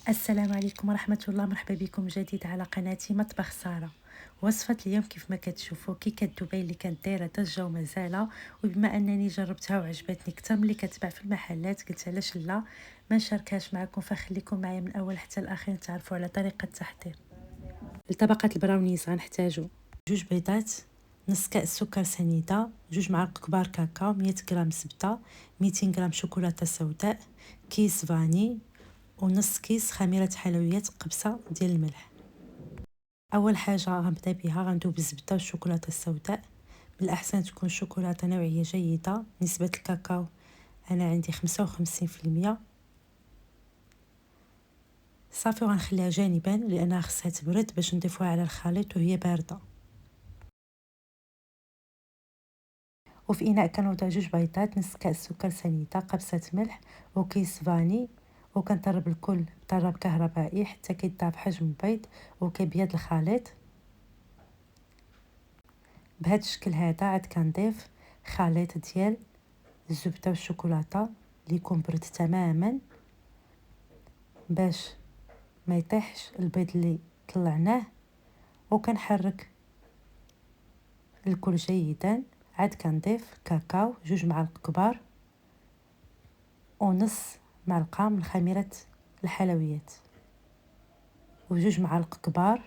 السلام عليكم ورحمة الله. مرحبا بكم جديد على قناتي مطبخ سارة. وصفة اليوم كيف ما كتشوفوا كيكة دبي اللي كانت دايره ضجه ومازال، وبما انني جربتها وعجبتني اكثر ملي كتباع في المحلات قلت علاش لا ما نشاركهاش معكم، فخليكم معايا من الاول حتى الاخير تعرفوا على طريقه التحضير. لطبقه البراونيز غنحتاجوا 2 بيضات، نص كاس سكر سنيده، 2 معالق كبار كاكاو، 100 غرام زبده، 200 غرام شوكولاته سوداء، كيس فاني، ونص كيس خميره حلويات، قبصه ديال الملح. اول حاجه غنبدا بها غندوب الزبده والشوكولاته السوداء. من الاحسن تكون شوكولاته نوعيه جيده. نسبه الكاكاو انا عندي 55%. صافي وغنخليها جانبا لانها خصها تبرد باش نضيفوها على الخليط وهي بارده. وفي اناء كنوضع 2 بيضات، نص كاس سكر سنيده، قبصه ملح، وكيس فاني، وكنطرب الكل بطراب كهربائي حتى كيتضاعف حجم البيض وكيبيض الخليط. بهذا الشكل هذا عاد كنضيف خليط ديال الزبده والشوكولاته اللي يكون برد تماما باش ما يطيحش البيض اللي طلعناه، وكنحرك الكل جيدا. عاد كنضيف كاكاو 2 معالق كبار، ونص معلقه من خميره الحلويات، و2 معالق كبار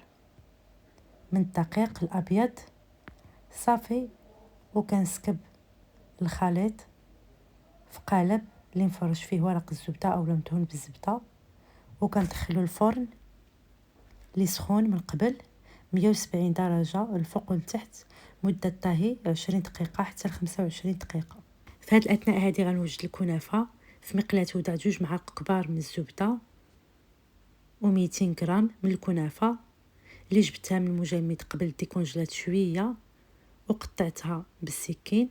من الدقيق الابيض. صافي وكنسكب الخليط في قالب اللي نفرش فيه ورق الزبده او مدهون بالزبده، وكندخلو الفرن اللي سخون من قبل 170 درجه الفوق والتحت، مده طهي 20 دقيقه حتى 25 دقيقه. في هذه الاثناء هذه غنوجد الكنافه. في مقلاة وضع 2 معالق كبار من الزبده و200 غرام من الكنافه اللي جبتها من المجمد قبل ديكونجلات شويه وقطعتها بالسكين.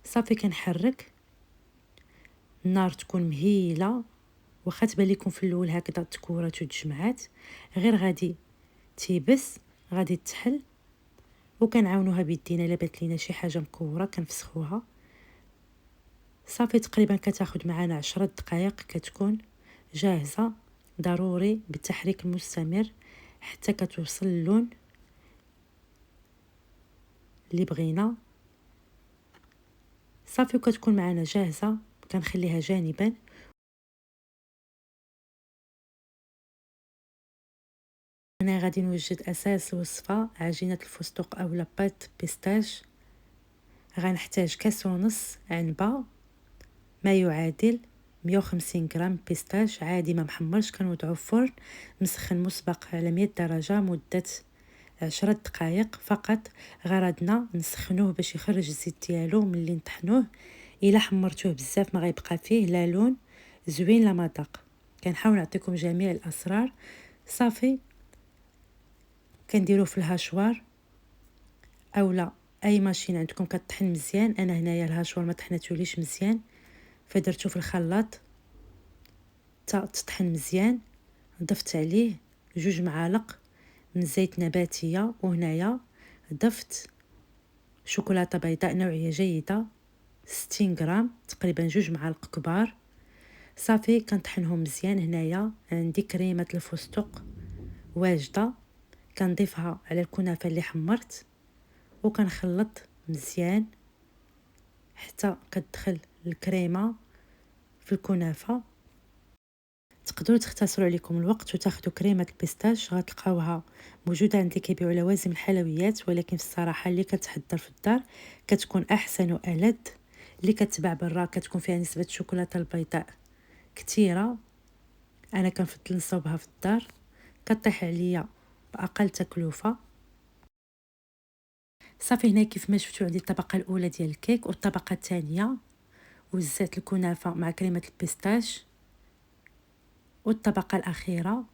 صافي كنحرك، النار تكون مهيله، واخا تبان لكم في الاول هكذا تكورات وتجمعات، غير غادي تيبس غادي تحل. وكنعاونوها بيدينا الا بانت لينا شي حاجه مكوره كنفسخوها. صافي تقريبا كتاخذ معنا 10 دقائق كتكون جاهزه. ضروري بالتحريك المستمر حتى كتوصل اللون اللي بغينا. صافي وكتكون معنا جاهزه، كنخليها جانبا. انا غادي نوجد اساس الوصفه عجينه الفستق او لاباط بيستاش. غنحتاج كاس ونص عنبه، ما يعادل 150 غرام بيستاش عادي ما محمرش، كنوضعو في فرن مسخن مسبق على 100 درجه مده 10 دقائق فقط. غرضنا نسخنوه باش يخرج الزيت ديالو. ملي نطحنوه الا حمرتوه بزاف ما غيبقى فيه لا لون زوين لا مذاق. كنحاول نعطيكم جميع الاسرار. صافي كنديروه في الهاشوار اولا اي ماشين عندكم كطحن مزيان. انا هنايا الهاشوار ما طحنتوليش مزيان فدرتو في الخلاط تا تطحن مزيان. ضفت عليه 2 معالق من زيت نباتيه، وهنايا ضفت شوكولاته بيضاء نوعيه جيده 60 غرام، تقريبا 2 معالق كبار. صافي كنطحنهم مزيان. هنايا عندي كريمه الفستق واجده كنضيفها على الكنافه اللي حمرت، وكنخلط مزيان حتى كتدخل الكريمه في الكنافه. تقدروا تختصروا عليكم الوقت وتاخذوا كريمه البيستاش غتلقاوها موجوده عند اللي كيبيعوا لوازم الحلويات، ولكن في الصراحه اللي كتحضر في الدار كتكون احسن والذ. اللي كتباع برا كتكون فيها نسبه الشوكولاته البيضاء كثيره. انا كنفضل نصاوبها في الدار كطيح عليا باقل تكلفه. صافي هنا كيف ما شفتوا عندي الطبقه الاولى ديال الكيك والطبقه الثانيه وزعت الكنافه مع كريمه البيستاش، والطبقه الاخيره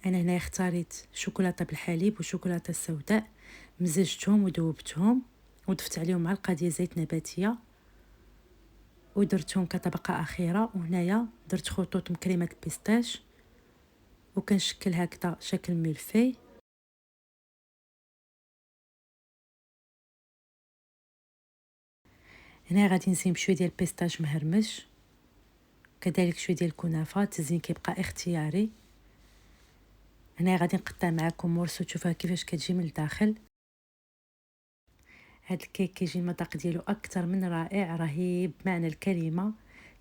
انا هنا اختاريت شوكولاته بالحليب وشوكولاته السوداء، مزجتهم وذوبتهم وضفت عليهم معلقه ديال زيت نباتيه ودرتهم كطبقه اخيره. وهنايا درت خطوط من كريمه البيستاش وكنشكل هكذا شكل ملفي. هنا غادي نزيد بشويه ديال البيستاش مهرمش كذلك شويه ديال الكنافه. التزيين كيبقى اختياري. هنا غادي نقطع معكم مورسو تشوفوها كيفاش كتجي من الداخل. هاد الكيك كيجي المذاق ديالو اكثر من رائع، رهيب بمعنى الكلمه.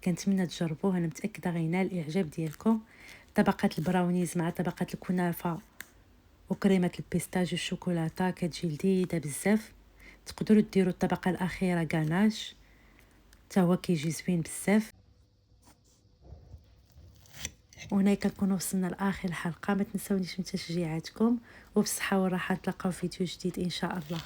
كنتمنى تجربوه، انا متاكده غينال الاعجاب ديالكم. طبقه البراونيز مع طبقه الكنافه وكريمه البيستاج والشوكولاته كتجي لذيذه بزاف. تقدروا ديروا الطبقه الاخيره غاناش، حتى هو كيجي زوين بزاف. وهنا كنكونوا وصلنا لاخر الحلقه. ما تنسونيش من تشجيعاتكم، وبصحه وراحه. نتلاقاو في فيديو جديد ان شاء الله.